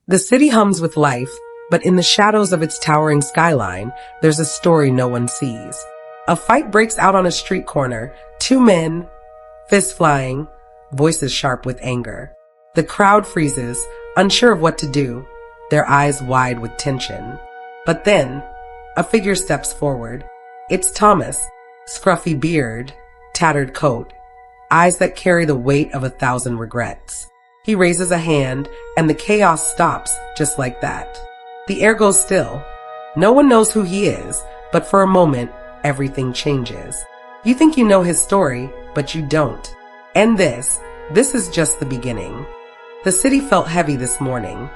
The city hums with life, but in the shadows of its towering skyline, there's a story no one sees. A fight breaks out on a street corner, two men, fists flying, voices sharp with anger. The crowd freezes, unsure of what to do, their eyes wide with tension. But then, a figure steps forward. It's Thomas, scruffy beard, tattered coat, eyes that carry the weight of 1,000 regrets. He raises a hand, and the chaos stops just like that. The air goes still. No one knows who he is, but for a moment, everything changes. You think you know his story, but you don't. And this is just the beginning. The city felt heavy this morning.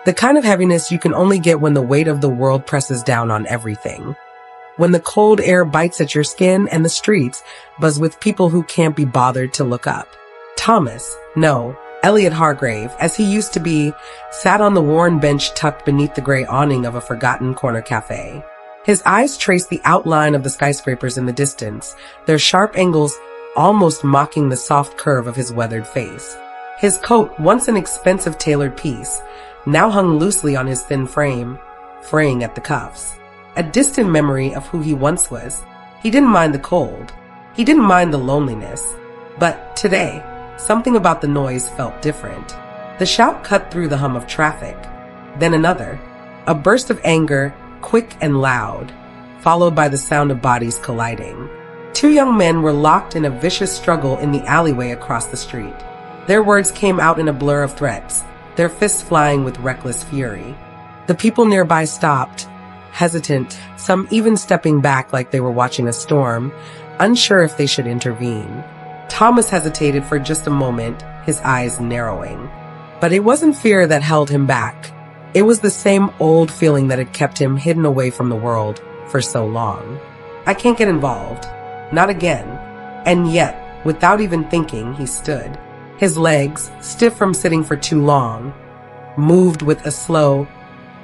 The kind of heaviness you can only get when the weight of the world presses down on everything. When the cold air bites at your skin and the streets buzz with people who can't be bothered to look up. Thomas, no, Elliot Hargrave, as he used to be, sat on the worn bench tucked beneath the gray awning of a forgotten corner cafe. His eyes traced the outline of the skyscrapers in the distance, their sharp angles almost mocking the soft curve of his weathered face. His coat, once an expensive tailored piece, now hung loosely on his thin frame, fraying at the cuffs. A distant memory of who he once was. He didn't mind the cold. He didn't mind the loneliness. But today, something about the noise felt different. The shout cut through the hum of traffic. Then another. A burst of anger, quick and loud, followed by the sound of bodies colliding. Two young men were locked in a vicious struggle in the alleyway across the street. Their words came out in a blur of threats, their fists flying with reckless fury. The people nearby stopped, hesitant, some even stepping back like they were watching a storm, unsure if they should intervene. Thomas hesitated for just a moment, his eyes narrowing. But it wasn't fear that held him back. It was the same old feeling that had kept him hidden away from the world for so long. I can't get involved. Not again. And yet, without even thinking, he stood. His legs, stiff from sitting for too long, moved with a slow,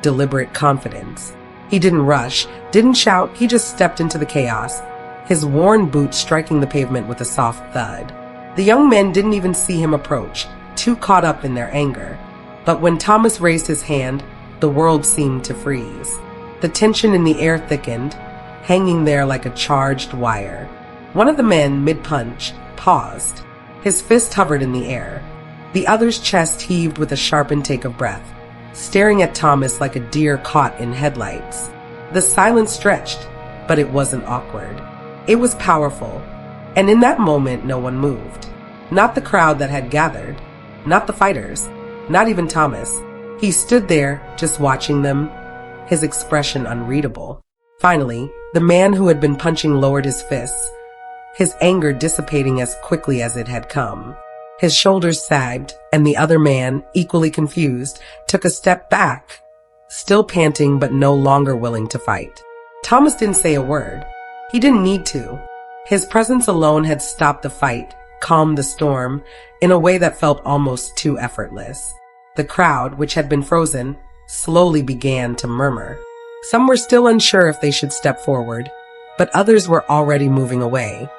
deliberate confidence. He didn't rush, didn't shout, he just stepped into the chaos, his worn boots striking the pavement with a soft thud. The young men didn't even see him approach, too caught up in their anger. But when Thomas raised his hand, the world seemed to freeze. The tension in the air thickened, hanging there like a charged wire. One of the men, mid-punch, paused. His fist hovered in the air. The other's chest heaved with a sharp intake of breath, staring at Thomas like a deer caught in headlights. The silence stretched, but it wasn't awkward. It was powerful, and in that moment no one moved. Not the crowd that had gathered, not the fighters, not even Thomas. He stood there, just watching them, his expression unreadable. Finally, the man who had been punching lowered his fists, his anger dissipating as quickly as it had come. His shoulders sagged, and the other man, equally confused, took a step back, still panting but no longer willing to fight. Thomas didn't say a word. He didn't need to. His presence alone had stopped the fight, calmed the storm, in a way that felt almost too effortless. The crowd, which had been frozen, slowly began to murmur. Some were still unsure if they should step forward, but others were already moving away,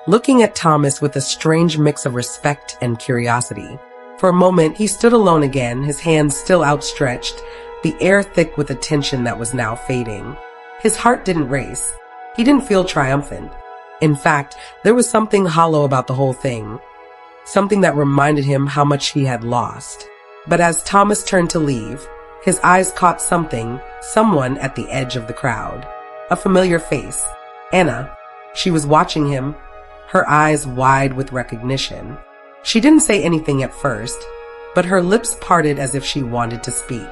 looking at Thomas with a strange mix of respect and curiosity. For a moment, he stood alone again, his hands still outstretched, the air thick with a tension that was now fading. His heart didn't race. He didn't feel triumphant. In fact, there was something hollow about the whole thing, something that reminded him how much he had lost. But as Thomas turned to leave, his eyes caught someone at the edge of the crowd. A familiar face. Anna. She was watching him, her eyes wide with recognition. She didn't say anything at first, but her lips parted as if she wanted to speak.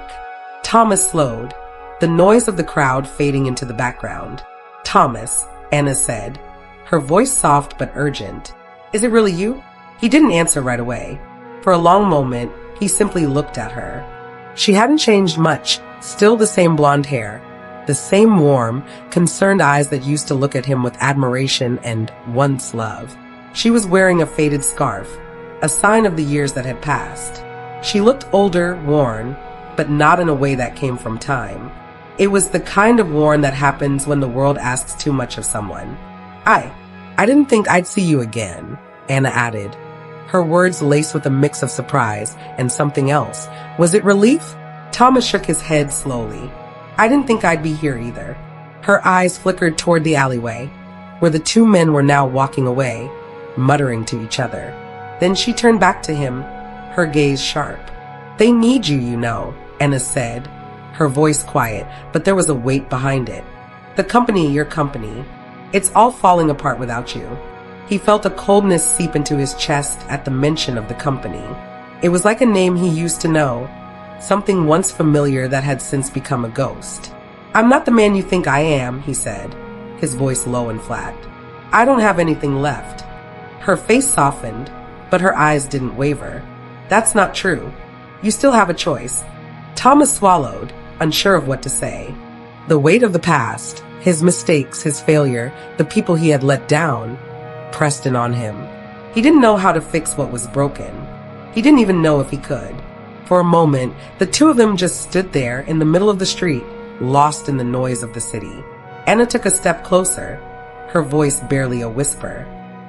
Thomas slowed, the noise of the crowd fading into the background. "Thomas," Anna said, her voice soft but urgent. "Is it really you?" He didn't answer right away. For a long moment, he simply looked at her. She hadn't changed much, still the same blonde hair, the same warm, concerned eyes that used to look at him with admiration and once love. She was wearing a faded scarf, a sign of the years that had passed. She looked older, worn, but not in a way that came from time. It was the kind of worn that happens when the world asks too much of someone. I didn't think I'd see you again," Anna added, her words laced with a mix of surprise and something else. Was it relief? Thomas shook his head slowly. I didn't think I'd be here either. Her eyes flickered toward the alleyway, where the two men were now walking away, muttering to each other. Then she turned back to him, her gaze sharp. They need you, you know, Anna said, her voice quiet, but there was a weight behind it. The company, your company. It's all falling apart without you. He felt a coldness seep into his chest at the mention of the company. It was like a name he used to know, something once familiar that had since become a ghost. I'm not the man you think I am, he said, his voice low and flat. I don't have anything left. Her face softened, but her eyes didn't waver. That's not true. You still have a choice. Thomas swallowed, unsure of what to say. The weight of the past, his mistakes, his failure, the people he had let down, pressed in on him. He didn't know how to fix what was broken. He didn't even know if he could. For a moment, the two of them just stood there in the middle of the street, lost in the noise of the city. Anna took a step closer, her voice barely a whisper.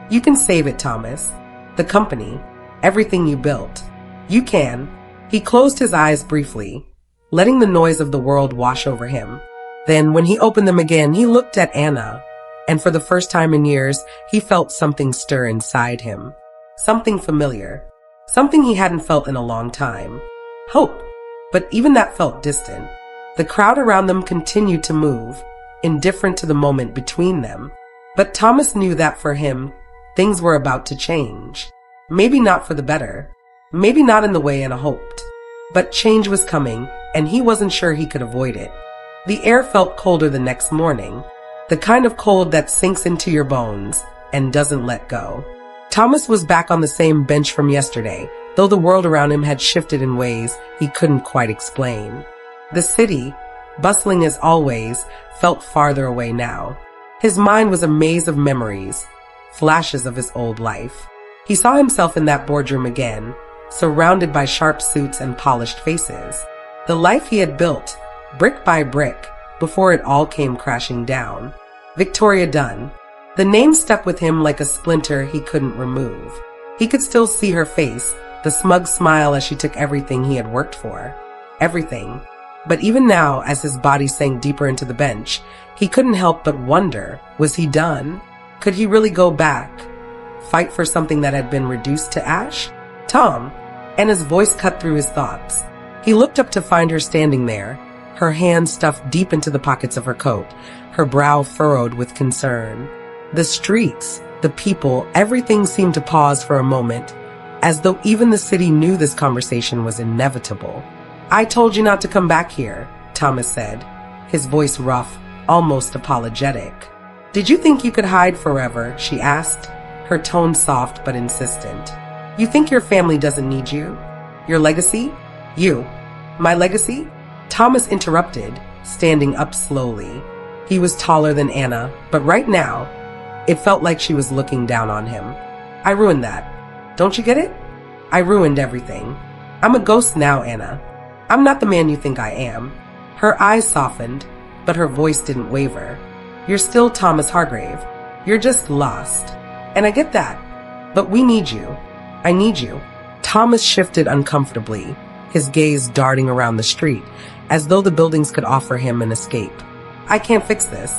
You can save it, Thomas. The company, everything you built. You can. He closed his eyes briefly, letting the noise of the world wash over him. Then, when he opened them again, he looked at Anna, and for the first time in years, he felt something stir inside him. Something familiar. Something he hadn't felt in a long time. Hope. But even that felt distant. The crowd around them continued to move, indifferent to the moment between them. But Thomas knew that for him, things were about to change. Maybe not for the better. Maybe not in the way Anna hoped. But change was coming, and he wasn't sure he could avoid it. The air felt colder the next morning. The kind of cold that sinks into your bones and doesn't let go. Thomas was back on the same bench from yesterday, though the world around him had shifted in ways he couldn't quite explain. The city, bustling as always, felt farther away now. His mind was a maze of memories, flashes of his old life. He saw himself in that boardroom again, surrounded by sharp suits and polished faces. The life he had built, brick by brick, before it all came crashing down. Victoria Dunn. The name stuck with him like a splinter he couldn't remove. He could still see her face, the smug smile as she took everything he had worked for. Everything. But even now, as his body sank deeper into the bench, he couldn't help but wonder, was he done? Could he really go back? Fight for something that had been reduced to ash? Tom. And his voice cut through his thoughts. He looked up to find her standing there, her hands stuffed deep into the pockets of her coat, her brow furrowed with concern. The streets, the people, everything seemed to pause for a moment, as though even the city knew this conversation was inevitable. I told you not to come back here, Thomas said, his voice rough, almost apologetic. Did you think you could hide forever? She asked, her tone soft but insistent. You think your family doesn't need you? Your legacy? You. My legacy? Thomas interrupted, standing up slowly. He was taller than Anna, but right now, it felt like she was looking down on him. I ruined that. Don't you get it? I ruined everything. I'm a ghost now, Anna. I'm not the man you think I am. Her eyes softened, but her voice didn't waver. You're still Thomas Hargrave. You're just lost. And I get that. But we need you. I need you. Thomas shifted uncomfortably, his gaze darting around the street, as though the buildings could offer him an escape. I can't fix this.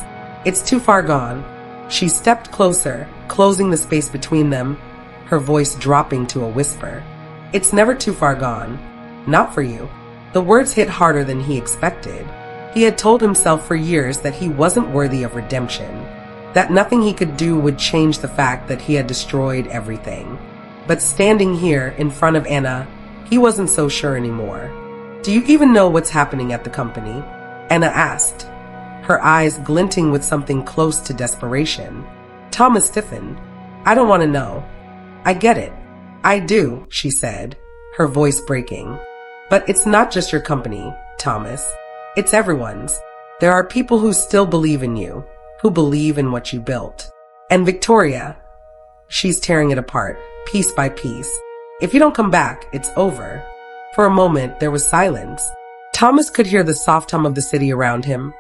It's too far gone. She stepped closer, closing the space between them, her voice dropping to a whisper. It's never too far gone. Not for you. The words hit harder than he expected. He had told himself for years that he wasn't worthy of redemption, that nothing he could do would change the fact that he had destroyed everything. But standing here in front of Anna, he wasn't so sure anymore. Do you even know what's happening at the company? Anna asked, her eyes glinting with something close to desperation. Thomas stiffened. I don't want to know. I get it. I do, she said, her voice breaking. But it's not just your company, Thomas. It's everyone's. There are people who still believe in you, who believe in what you built. And Victoria, she's tearing it apart, piece by piece. If you don't come back, it's over. For a moment, there was silence. Thomas could hear the soft hum of the city around him,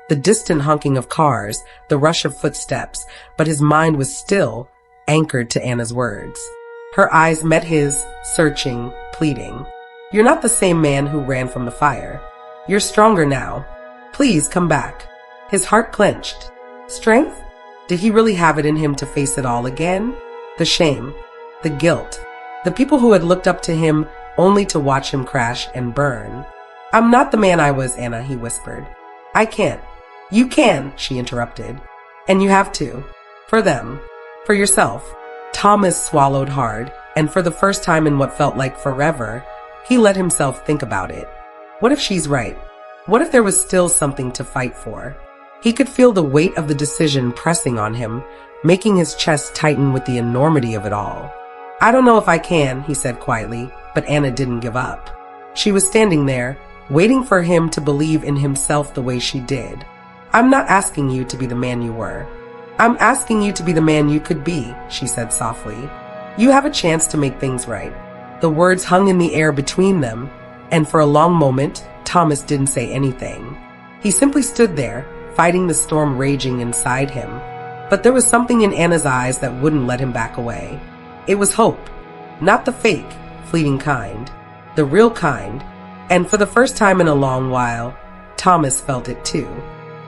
the distant honking of cars, the rush of footsteps, but his mind was still anchored to Anna's words. Her eyes met his, searching, pleading. You're not the same man who ran from the fire. You're stronger now. Please come back. His heart clenched. Strength? Did he really have it in him to face it all again? The shame, the guilt, the people who had looked up to him only to watch him crash and burn. I'm not the man I was, Anna, he whispered. I can't. You can, she interrupted. And you have to. For them. For yourself. Thomas swallowed hard, and for the first time in what felt like forever, he let himself think about it. What if she's right? What if there was still something to fight for? He could feel the weight of the decision pressing on him, making his chest tighten with the enormity of it all. I don't know if I can, he said quietly, but Anna didn't give up. She was standing there, waiting for him to believe in himself the way she did. I'm not asking you to be the man you were. I'm asking you to be the man you could be, she said softly. You have a chance to make things right. The words hung in the air between them, and for a long moment, Thomas didn't say anything. He simply stood there, fighting the storm raging inside him. But there was something in Anna's eyes that wouldn't let him back away. It was hope. Not the fake, fleeting kind. The real kind. And for the first time in a long while, Thomas felt it too.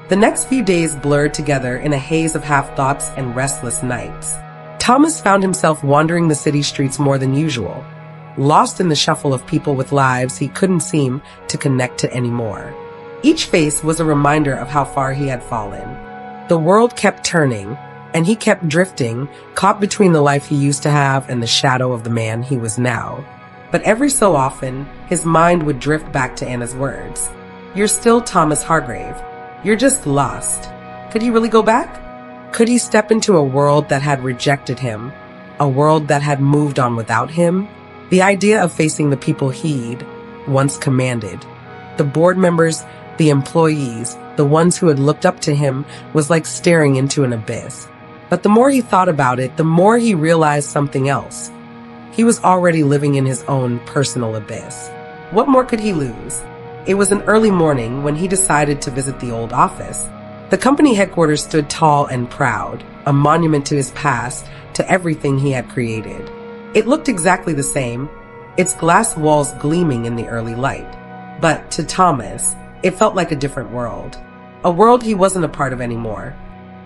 The next few days blurred together in a haze of half-thoughts and restless nights. Thomas found himself wandering the city streets more than usual, lost in the shuffle of people with lives he couldn't seem to connect to anymore. Each face was a reminder of how far he had fallen. The world kept turning, and he kept drifting, caught between the life he used to have and the shadow of the man he was now. But every so often, his mind would drift back to Anna's words. You're still Thomas Hargrave. You're just lost. Could he really go back? Could he step into a world that had rejected him? A world that had moved on without him? The idea of facing the people he'd once commanded, the board members, the employees, the ones who had looked up to him, was like staring into an abyss. But the more he thought about it, the more he realized something else. He was already living in his own personal abyss. What more could he lose? It was an early morning when he decided to visit the old office. The company headquarters stood tall and proud, a monument to his past, to everything he had created. It looked exactly the same, its glass walls gleaming in the early light. But to Thomas, it felt like a different world. A world he wasn't a part of anymore.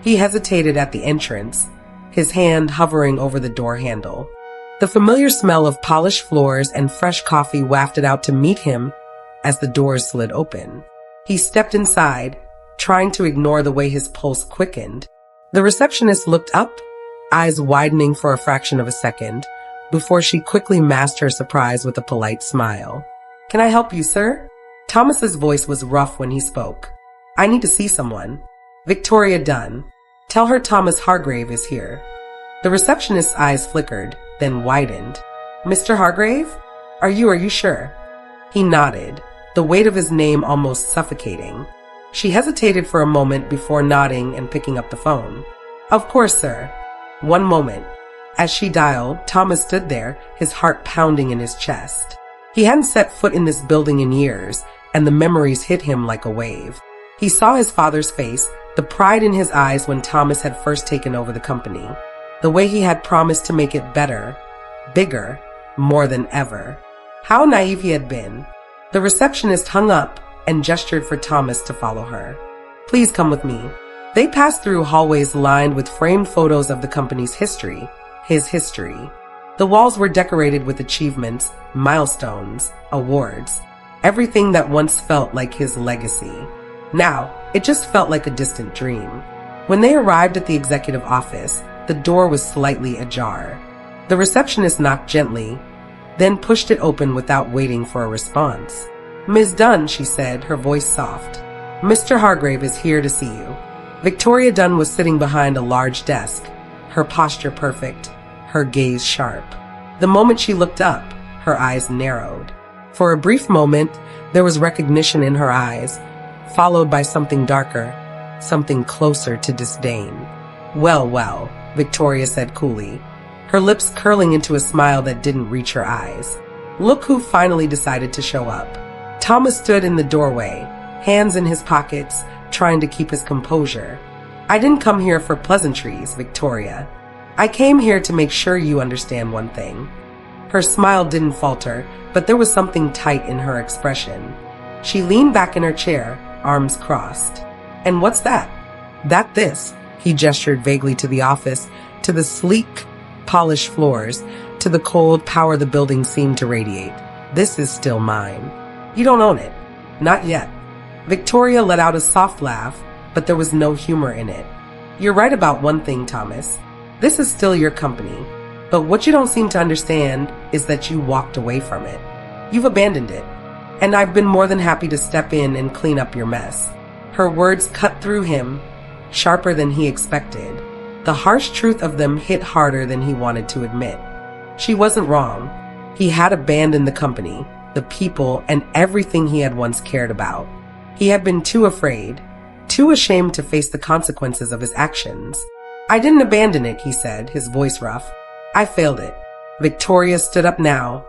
He hesitated at the entrance, his hand hovering over the door handle. The familiar smell of polished floors and fresh coffee wafted out to meet him as the doors slid open. He stepped inside, trying to ignore the way his pulse quickened. The receptionist looked up, eyes widening for a fraction of a second, before she quickly masked her surprise with a polite smile. Can I help you, sir? Thomas's voice was rough when he spoke. I need to see someone. Victoria Dunn. Tell her Thomas Hargrave is here. The receptionist's eyes flickered, then widened. Mr. Hargrave? Are you sure? He nodded, the weight of his name almost suffocating. She hesitated for a moment before nodding and picking up the phone. Of course, sir. One moment. As she dialed, Thomas stood there, his heart pounding in his chest. He hadn't set foot in this building in years, and the memories hit him like a wave. He saw his father's face, the pride in his eyes when Thomas had first taken over the company, the way he had promised to make it better, bigger, more than ever. How naive he had been. The receptionist hung up and gestured for Thomas to follow her. Please come with me. They passed through hallways lined with framed photos of the company's history, his history. The walls were decorated with achievements, milestones, awards, everything that once felt like his legacy. Now, it just felt like a distant dream. When they arrived at the executive office, the door was slightly ajar. The receptionist knocked gently, then pushed it open without waiting for a response. Ms. Dunn, she said, her voice soft. Mr. Hargrave is here to see you. Victoria Dunn was sitting behind a large desk, her posture perfect, her gaze sharp. The moment she looked up, her eyes narrowed. For a brief moment, there was recognition in her eyes, followed by something darker, something closer to disdain. Well, Victoria said coolly, her lips curling into a smile that didn't reach her eyes. Look who finally decided to show up. Thomas stood in the doorway, hands in his pockets, trying to keep his composure. I didn't come here for pleasantries, Victoria. I came here to make sure you understand one thing. Her smile didn't falter, but there was something tight in her expression. She leaned back in her chair, arms crossed. "And what's that?" This." He gestured vaguely to the office, to the sleek, polished floors, to the cold power the building seemed to radiate. "This is still mine." "You don't own it." "Not yet." Victoria let out a soft laugh, but there was no humor in it. "You're right about one thing, Thomas. This is still your company. But what you don't seem to understand is that you walked away from it. You've abandoned it. And I've been more than happy to step in and clean up your mess." Her words cut through him, sharper than he expected. The harsh truth of them hit harder than he wanted to admit. She wasn't wrong. He had abandoned the company, the people, and everything he had once cared about. He had been too afraid, too ashamed to face the consequences of his actions. "I didn't abandon it," he said, his voice rough. "I failed it." Victoria stood up now,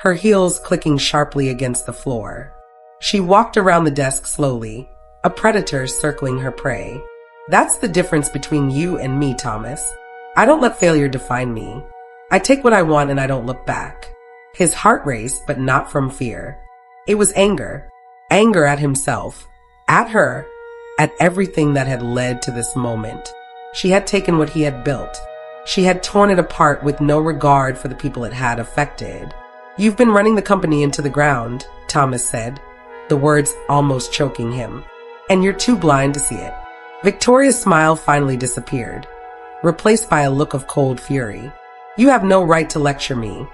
her heels clicking sharply against the floor. She walked around the desk slowly, a predator circling her prey. "That's the difference between you and me, Thomas. I don't let failure define me. I take what I want and I don't look back." His heart raced, but not from fear. It was anger. Anger at himself, at her, at everything that had led to this moment. She had taken what he had built. She had torn it apart with no regard for the people it had affected. "You've been running the company into the ground," Thomas said, the words almost choking him. "And you're too blind to see it." Victoria's smile finally disappeared, replaced by a look of cold fury. "You have no right to lecture me,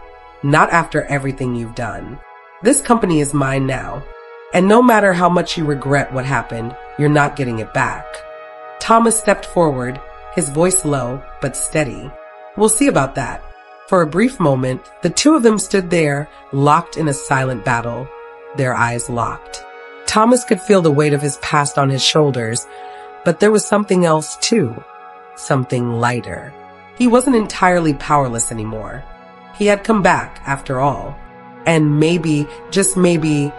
not after everything you've done. This company is mine now, and no matter how much you regret what happened, you're not getting it back." Thomas stepped forward, his voice low but steady. "We'll see about that." For a brief moment, the two of them stood there, locked in a silent battle, their eyes locked. Thomas could feel the weight of his past on his shoulders, but there was something else too, something lighter. He wasn't entirely powerless anymore. He had come back, after all, and maybe, just maybe,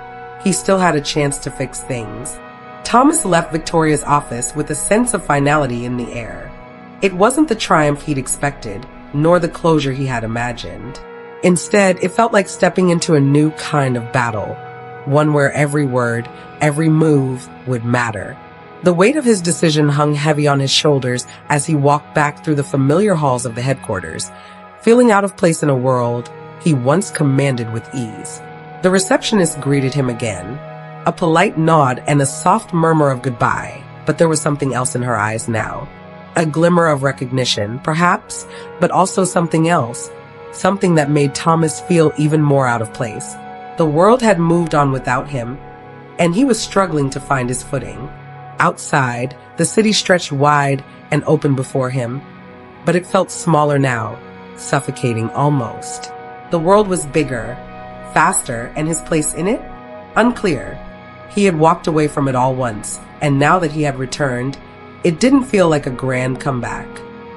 he still had a chance to fix things. Thomas left Victoria's office with a sense of finality in the air. It wasn't the triumph he'd expected, nor the closure he had imagined. Instead, it felt like stepping into a new kind of battle, one where every word, every move would matter. The weight of his decision hung heavy on his shoulders as he walked back through the familiar halls of the headquarters, feeling out of place in a world he once commanded with ease. The receptionist greeted him again, a polite nod and a soft murmur of goodbye, but there was something else in her eyes now. A glimmer of recognition, perhaps, but also something else, something that made Thomas feel even more out of place. The world had moved on without him, and he was struggling to find his footing. Outside, the city stretched wide and open before him, but it felt smaller now, suffocating almost. The world was bigger, faster, and his place in it? Unclear. He had walked away from it all once, and now that he had returned, it didn't feel like a grand comeback.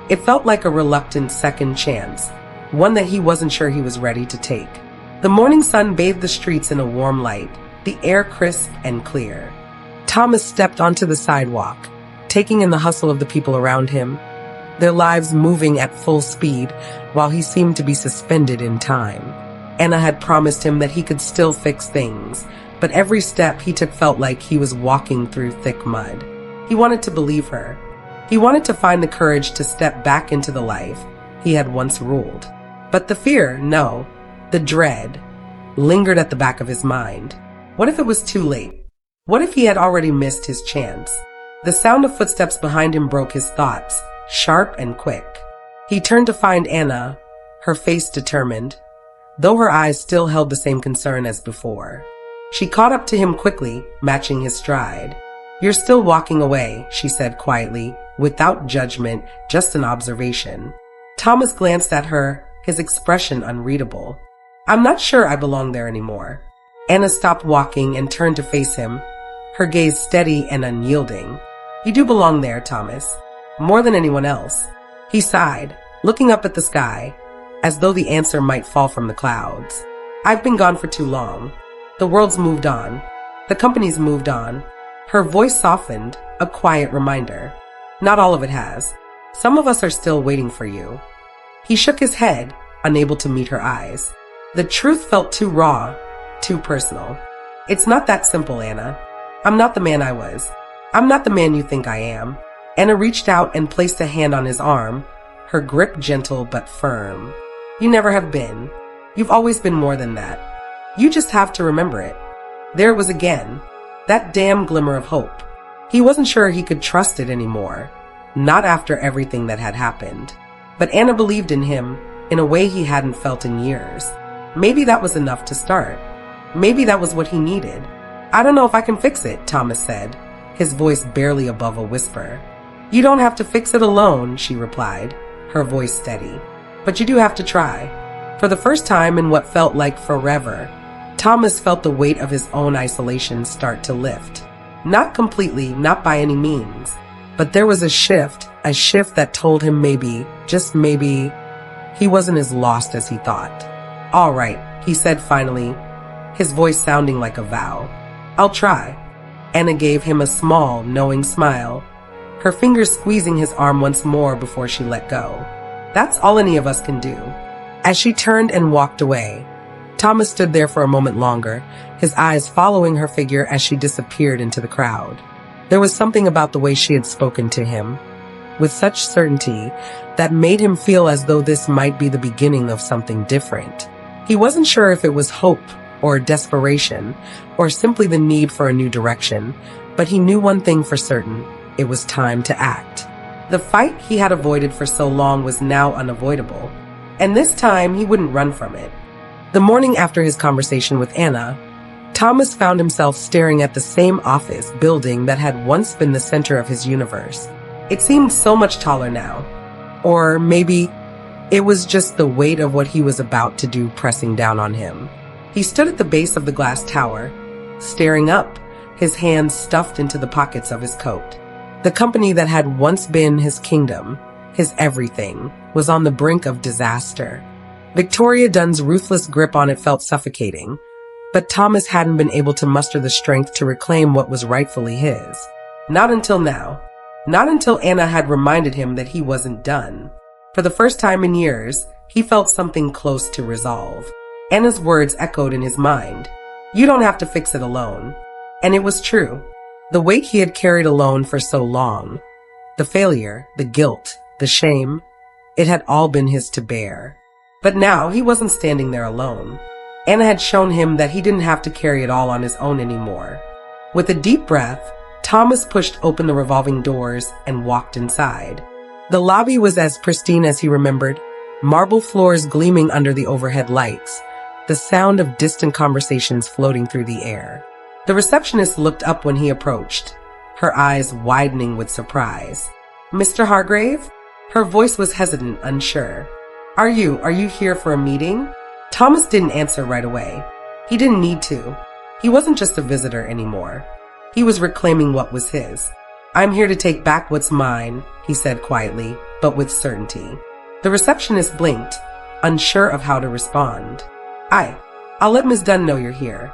It felt like a reluctant second chance, one that he wasn't sure he was ready to take. The morning sun bathed the streets in a warm light, the air crisp and clear. Thomas stepped onto the sidewalk, taking in the hustle of the people around him, their lives moving at full speed while he seemed to be suspended in time. Anna had promised him that he could still fix things, but every step he took felt like he was walking through thick mud. He wanted to believe her. He wanted to find the courage to step back into the life he had once ruled. But the fear, no, the dread, lingered at the back of his mind. What if it was too late? What if he had already missed his chance? The sound of footsteps behind him broke his thoughts, sharp and quick. He turned to find Anna, her face determined, though her eyes still held the same concern as before. She caught up to him quickly, matching his stride. "You're still walking away," she said quietly, without judgment, just an observation. Thomas glanced at her, his expression unreadable. "I'm not sure I belong there anymore." Anna stopped walking and turned to face him, her gaze steady and unyielding. "You do belong there, Thomas, more than anyone else." He sighed, looking up at the sky, as though the answer might fall from the clouds. "I've been gone for too long. The world's moved on. The company's moved on." Her voice softened, a quiet reminder. "Not all of it has. Some of us are still waiting for you." He shook his head, unable to meet her eyes. The truth felt too raw, too personal. It's not that simple, Anna. I'm not the man I was. I'm not the man you think I am. Anna reached out and placed a hand on his arm, her grip gentle but firm. You never have been. You've always been more than that. You just have to remember it. There it was again. That damn glimmer of hope. He wasn't sure he could trust it anymore. Not after everything that had happened. But Anna believed in him in a way he hadn't felt in years. Maybe that was enough to start. Maybe that was what he needed. I don't know if I can fix it, Thomas said, his voice barely above a whisper. You don't have to fix it alone, she replied, her voice steady. But you do have to try. For the first time in what felt like forever, Thomas felt the weight of his own isolation start to lift. Not completely, not by any means. But there was a shift that told him maybe, just maybe, he wasn't as lost as he thought. All right, he said finally, his voice sounding like a vow. I'll try. Anna gave him a small, knowing smile, her fingers squeezing his arm once more before she let go. That's all any of us can do. As she turned and walked away, Thomas stood there for a moment longer, his eyes following her figure as she disappeared into the crowd. There was something about the way she had spoken to him, with such certainty, that made him feel as though this might be the beginning of something different. He wasn't sure if it was hope or desperation, or simply the need for a new direction, but he knew one thing for certain: it was time to act. The fight he had avoided for so long was now unavoidable, and this time he wouldn't run from it. The morning after his conversation with Anna, Thomas found himself staring at the same office building that had once been the center of his universe. It seemed so much taller now. Or maybe it was just the weight of what he was about to do pressing down on him. He stood at the base of the glass tower, staring up, his hands stuffed into the pockets of his coat. The company that had once been his kingdom, his everything, was on the brink of disaster. Victoria Dunn's ruthless grip on it felt suffocating, but Thomas hadn't been able to muster the strength to reclaim what was rightfully his. Not until now. Not until Anna had reminded him that he wasn't done. For the first time in years, he felt something close to resolve. Anna's words echoed in his mind. You don't have to fix it alone. And it was true. The weight he had carried alone for so long, the failure, the guilt, the shame, it had all been his to bear. But now he wasn't standing there alone. Anna had shown him that he didn't have to carry it all on his own anymore. With a deep breath, Thomas pushed open the revolving doors and walked inside. The lobby was as pristine as he remembered, marble floors gleaming under the overhead lights, the sound of distant conversations floating through the air. The receptionist looked up when he approached, her eyes widening with surprise. Mr. Hargrave? Her voice was hesitant, unsure. Are you here for a meeting? Thomas didn't answer right away. He didn't need to. He wasn't just a visitor anymore. He was reclaiming what was his. I'm here to take back what's mine, he said quietly, but with certainty. The receptionist blinked, unsure of how to respond. I'll let Ms. Dunn know you're here.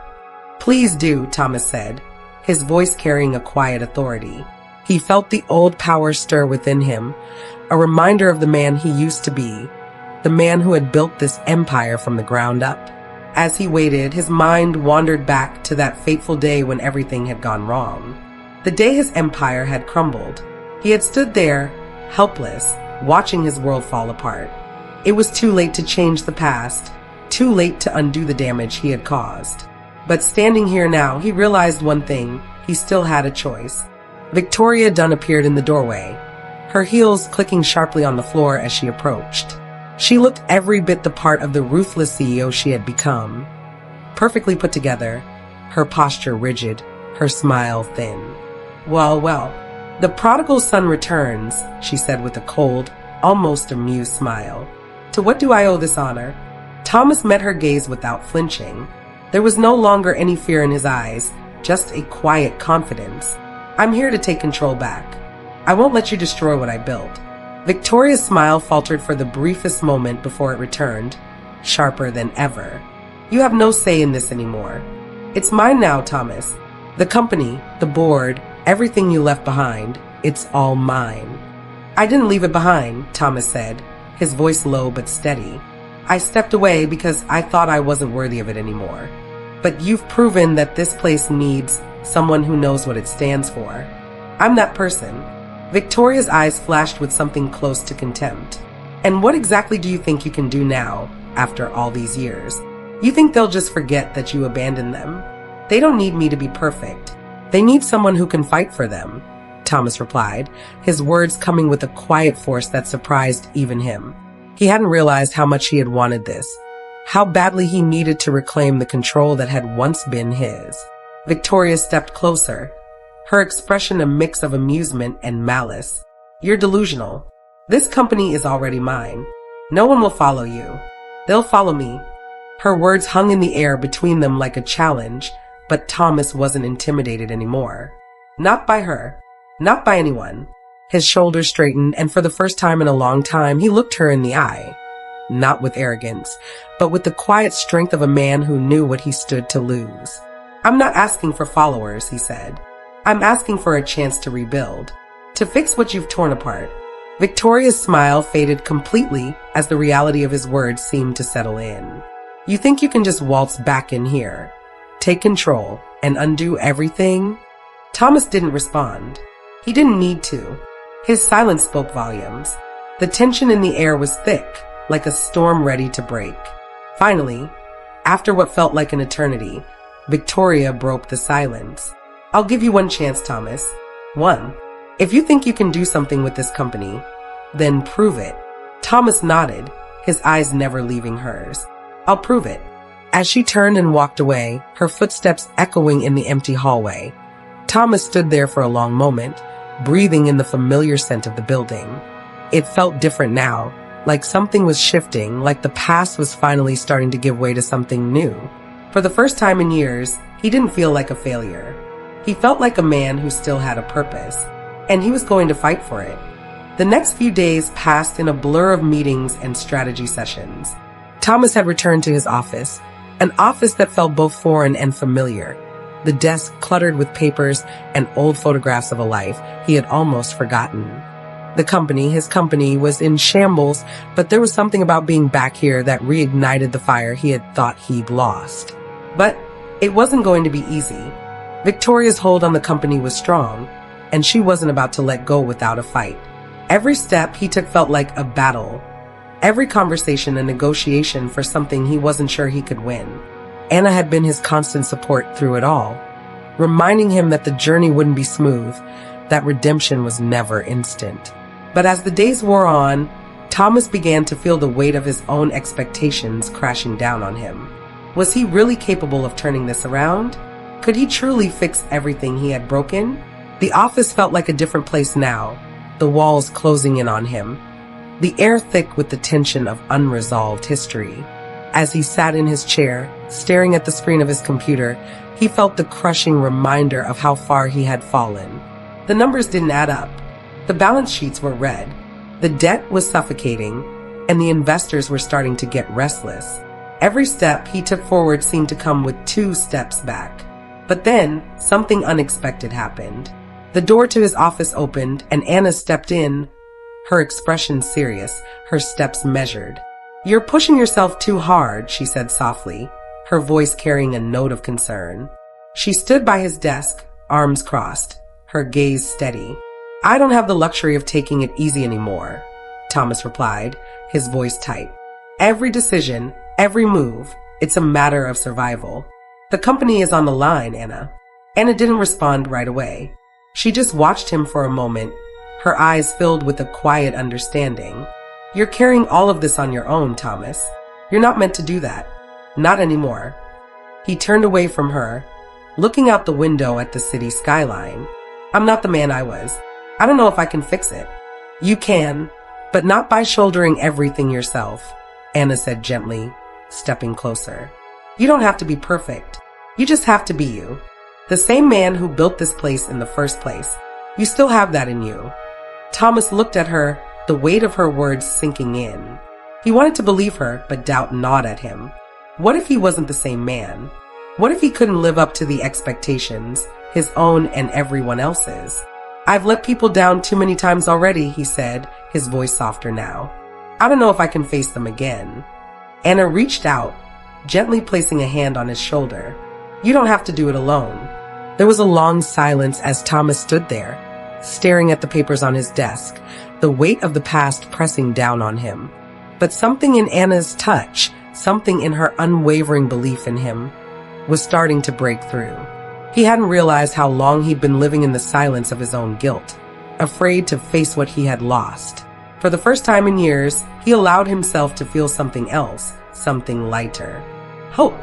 Please do, Thomas said, his voice carrying a quiet authority. He felt the old power stir within him, a reminder of the man he used to be, the man who had built this empire from the ground up. As he waited, his mind wandered back to that fateful day when everything had gone wrong. The day his empire had crumbled. He had stood there, helpless, watching his world fall apart. It was too late to change the past, too late to undo the damage he had caused. But standing here now, he realized one thing: he still had a choice. Victoria Dunn appeared in the doorway, her heels clicking sharply on the floor as she approached. She looked every bit the part of the ruthless CEO she had become. Perfectly put together, her posture rigid, her smile thin. Well, the prodigal son returns, she said with a cold, almost amused smile. To what do I owe this honor? Thomas met her gaze without flinching. There was no longer any fear in his eyes, just a quiet confidence. I'm here to take control back. I won't let you destroy what I built. Victoria's smile faltered for the briefest moment before it returned, sharper than ever. You have no say in this anymore. It's mine now, Thomas. The company, the board, everything you left behind, it's all mine. I didn't leave it behind, Thomas said, his voice low but steady. I stepped away because I thought I wasn't worthy of it anymore. But you've proven that this place needs someone who knows what it stands for. I'm that person." Victoria's eyes flashed with something close to contempt. "And what exactly do you think you can do now, after all these years? You think they'll just forget that you abandoned them? They don't need me to be perfect. They need someone who can fight for them," Thomas replied, his words coming with a quiet force that surprised even him. He hadn't realized how much he had wanted this, how badly he needed to reclaim the control that had once been his. Victoria stepped closer, her expression a mix of amusement and malice. "You're delusional. This company is already mine. No one will follow you. They'll follow me." Her words hung in the air between them like a challenge, but Thomas wasn't intimidated anymore. Not by her. Not by anyone. His shoulders straightened, and for the first time in a long time, he looked her in the eye. Not with arrogance, but with the quiet strength of a man who knew what he stood to lose. "I'm not asking for followers," he said. "I'm asking for a chance to rebuild, to fix what you've torn apart." Victoria's smile faded completely as the reality of his words seemed to settle in. "You think you can just waltz back in here, take control, and undo everything?" Thomas didn't respond. He didn't need to. His silence spoke volumes. The tension in the air was thick, like a storm ready to break. Finally, after what felt like an eternity, Victoria broke the silence. "I'll give you one chance, Thomas. One. If you think you can do something with this company, then prove it." Thomas nodded, his eyes never leaving hers. "I'll prove it." As she turned and walked away, her footsteps echoing in the empty hallway, Thomas stood there for a long moment, breathing in the familiar scent of the building. It felt different now, like something was shifting, like the past was finally starting to give way to something new. For the first time in years, he didn't feel like a failure. He felt like a man who still had a purpose, and he was going to fight for it. The next few days passed in a blur of meetings and strategy sessions. Thomas had returned to his office, an office that felt both foreign and familiar, the desk cluttered with papers and old photographs of a life he had almost forgotten. His company, was in shambles, but there was something about being back here that reignited the fire he had thought he'd lost. But it wasn't going to be easy. Victoria's hold on the company was strong, and she wasn't about to let go without a fight. Every step he took felt like a battle. Every conversation a negotiation for something he wasn't sure he could win. Anna had been his constant support through it all, reminding him that the journey wouldn't be smooth, that redemption was never instant. But as the days wore on, Thomas began to feel the weight of his own expectations crashing down on him. Was he really capable of turning this around? Could he truly fix everything he had broken? The office felt like a different place now, the walls closing in on him, the air thick with the tension of unresolved history. As he sat in his chair, staring at the screen of his computer, he felt the crushing reminder of how far he had fallen. The numbers didn't add up. The balance sheets were red. The debt was suffocating, and the investors were starting to get restless. Every step he took forward seemed to come with 2 steps back. But then, something unexpected happened. The door to his office opened, and Anna stepped in, her expression serious, her steps measured. "You're pushing yourself too hard," she said softly, her voice carrying a note of concern. She stood by his desk, arms crossed, her gaze steady. "I don't have the luxury of taking it easy anymore," Thomas replied, his voice tight. "Every decision, every move, it's a matter of survival. The company is on the line, Anna." Anna didn't respond right away. She just watched him for a moment, her eyes filled with a quiet understanding. "You're carrying all of this on your own, Thomas. You're not meant to do that. Not anymore." He turned away from her, looking out the window at the city skyline. "I'm not the man I was. I don't know if I can fix it." "You can, but not by shouldering everything yourself," Anna said gently, stepping closer. "You don't have to be perfect. You just have to be you. The same man who built this place in the first place. You still have that in you." Thomas looked at her, the weight of her words sinking in. He wanted to believe her, but doubt gnawed at him. What if he wasn't the same man? What if he couldn't live up to the expectations, his own and everyone else's? "I've let people down too many times already," he said, his voice softer now. "I don't know if I can face them again." Anna reached out, gently placing a hand on his shoulder. You don't have to do it alone. There was a long silence as Thomas stood there, staring at the papers on his desk, the weight of the past pressing down on him. But something in Anna's touch, something in her unwavering belief in him, was starting to break through. He hadn't realized how long he'd been living in the silence of his own guilt, afraid to face what he had lost. For the first time in years, he allowed himself to feel something else, something lighter. Hope.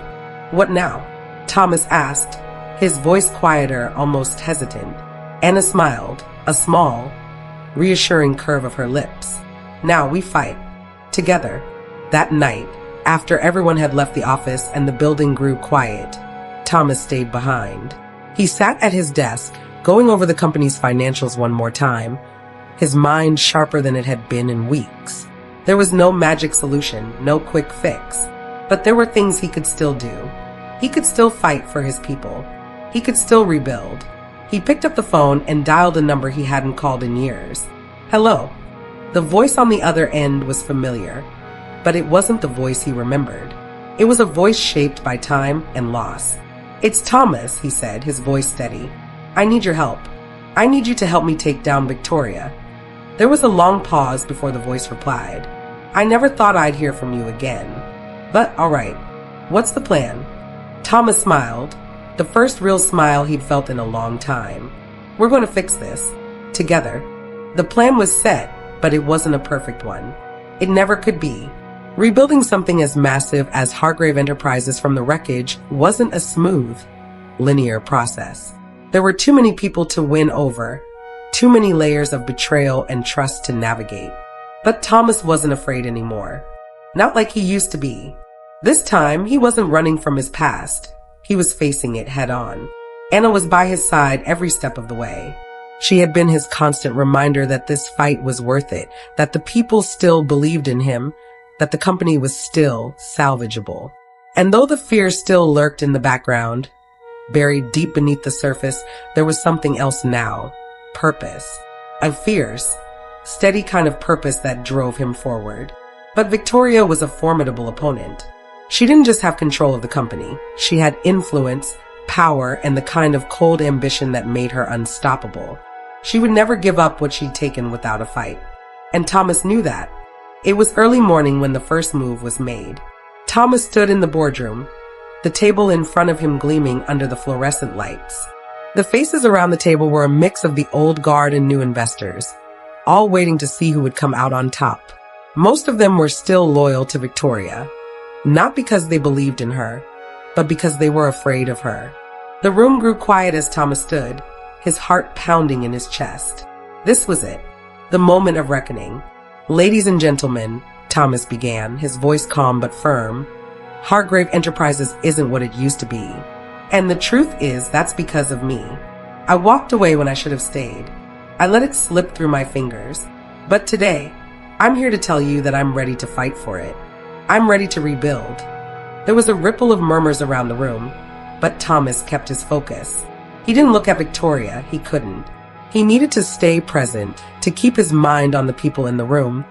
What now? Thomas asked, his voice quieter, almost hesitant. Anna smiled, a small, reassuring curve of her lips. Now we fight. Together. That night, after everyone had left the office and the building grew quiet, Thomas stayed behind. He sat at his desk, going over the company's financials one more time, his mind sharper than it had been in weeks. There was no magic solution, no quick fix, but there were things he could still do. He could still fight for his people. He could still rebuild. He picked up the phone and dialed a number he hadn't called in years. Hello. The voice on the other end was familiar, but it wasn't the voice he remembered. It was a voice shaped by time and loss. It's Thomas, he said, his voice steady. I need your help. I need you to help me take down Victoria. There was a long pause before the voice replied. I never thought I'd hear from you again. But all right, what's the plan? Thomas smiled, the first real smile he'd felt in a long time. We're going to fix this. Together. The plan was set, but it wasn't a perfect one. It never could be. Rebuilding something as massive as Hargrave Enterprises from the wreckage wasn't a smooth, linear process. There were too many people to win over, too many layers of betrayal and trust to navigate. But Thomas wasn't afraid anymore. Not like he used to be. This time, he wasn't running from his past. He was facing it head on. Anna was by his side every step of the way. She had been his constant reminder that this fight was worth it, that the people still believed in him, that the company was still salvageable. And though the fear still lurked in the background, buried deep beneath the surface, there was something else now. Purpose. A fierce, steady kind of purpose that drove him forward. But Victoria was a formidable opponent. She didn't just have control of the company. She had influence, power, and the kind of cold ambition that made her unstoppable. She would never give up what she'd taken without a fight. And Thomas knew that. It was early morning when the first move was made. Thomas stood in the boardroom, the table in front of him gleaming under the fluorescent lights. The faces around the table were a mix of the old guard and new investors, all waiting to see who would come out on top. Most of them were still loyal to Victoria, not because they believed in her, but because they were afraid of her. The room grew quiet as Thomas stood, his heart pounding in his chest. This was it, the moment of reckoning. Ladies and gentlemen, Thomas began, his voice calm but firm, Hargrave Enterprises isn't what it used to be. And the truth is, that's because of me. I walked away when I should have stayed. I let it slip through my fingers. But today, I'm here to tell you that I'm ready to fight for it. I'm ready to rebuild. There was a ripple of murmurs around the room, but Thomas kept his focus. He didn't look at Victoria, he couldn't. He needed to stay present, to keep his mind on the people in the room,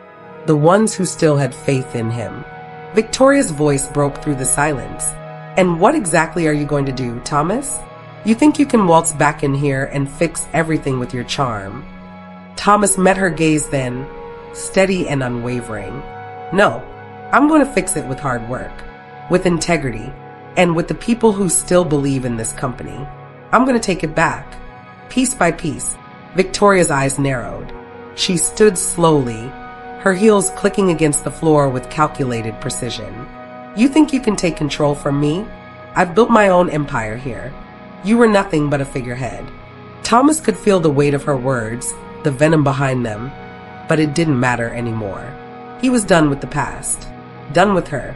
the ones who still had faith in him. Victoria's voice broke through the silence. And what exactly are you going to do, Thomas? You think you can waltz back in here and fix everything with your charm? Thomas met her gaze then, steady and unwavering. No, I'm going to fix it with hard work, with integrity, and with the people who still believe in this company. I'm going to take it back, piece by piece. Victoria's eyes narrowed. She stood slowly, her heels clicking against the floor with calculated precision. You think you can take control from me? I've built my own empire here. You were nothing but a figurehead. Thomas could feel the weight of her words, the venom behind them, but it didn't matter anymore. He was done with the past. Done with her.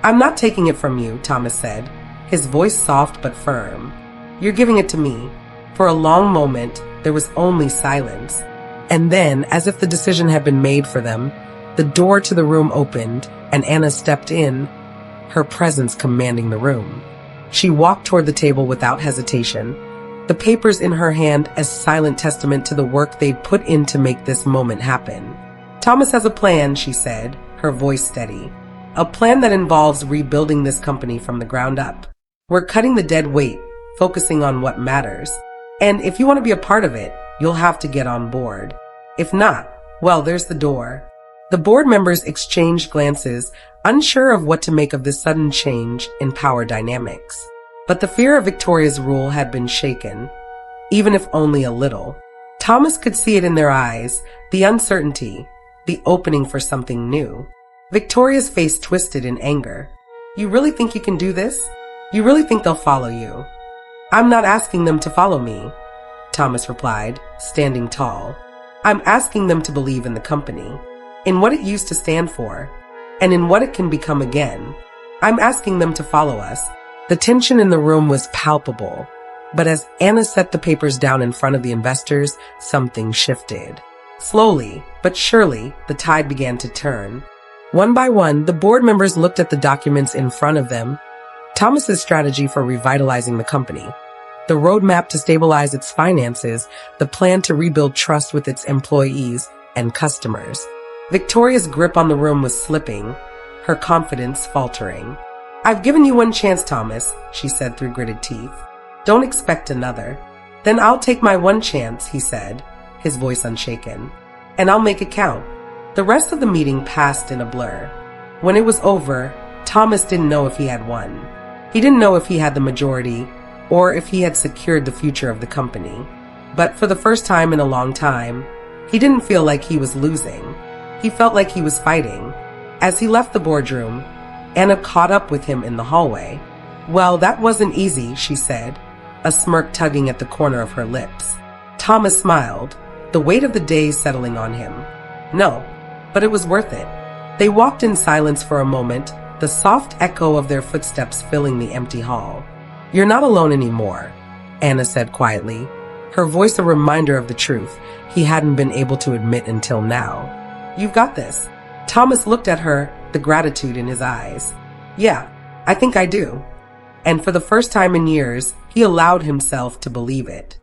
I'm not taking it from you, Thomas said, his voice soft but firm. You're giving it to me. For a long moment, there was only silence. And then, as if the decision had been made for them, the door to the room opened and Anna stepped in, her presence commanding the room. She walked toward the table without hesitation, the papers in her hand as silent testament to the work they'd put in to make this moment happen. Thomas has a plan, she said, her voice steady. A plan that involves rebuilding this company from the ground up. We're cutting the dead weight, focusing on what matters. And if you want to be a part of it, you'll have to get on board. If not, well, there's the door. The board members exchanged glances, unsure of what to make of this sudden change in power dynamics. But the fear of Victoria's rule had been shaken, even if only a little. Thomas could see it in their eyes, the uncertainty, the opening for something new. Victoria's face twisted in anger. You really think you can do this? You really think they'll follow you? I'm not asking them to follow me, Thomas replied, standing tall. I'm asking them to believe in the company, in what it used to stand for, and in what it can become again. I'm asking them to follow us. The tension in the room was palpable, but as Anna set the papers down in front of the investors, something shifted. Slowly, but surely, the tide began to turn. One by one, the board members looked at the documents in front of them. Thomas's strategy for revitalizing the company, the roadmap to stabilize its finances, the plan to rebuild trust with its employees and customers. Victoria's grip on the room was slipping, her confidence faltering. I've given you one chance, Thomas, she said through gritted teeth. Don't expect another. Then I'll take my one chance, he said, his voice unshaken, and I'll make it count. The rest of the meeting passed in a blur. When it was over, Thomas didn't know if he had won. He didn't know if he had the majority or if he had secured the future of the company. But for the first time in a long time, he didn't feel like he was losing. He felt like he was fighting. As he left the boardroom, Anna caught up with him in the hallway. Well, that wasn't easy, she said, a smirk tugging at the corner of her lips. Thomas smiled, the weight of the day settling on him. No, but it was worth it. They walked in silence for a moment, the soft echo of their footsteps filling the empty hall. You're not alone anymore, Anna said quietly, her voice a reminder of the truth he hadn't been able to admit until now. You've got this. Thomas looked at her, the gratitude in his eyes. Yeah, I think I do. And for the first time in years, he allowed himself to believe it.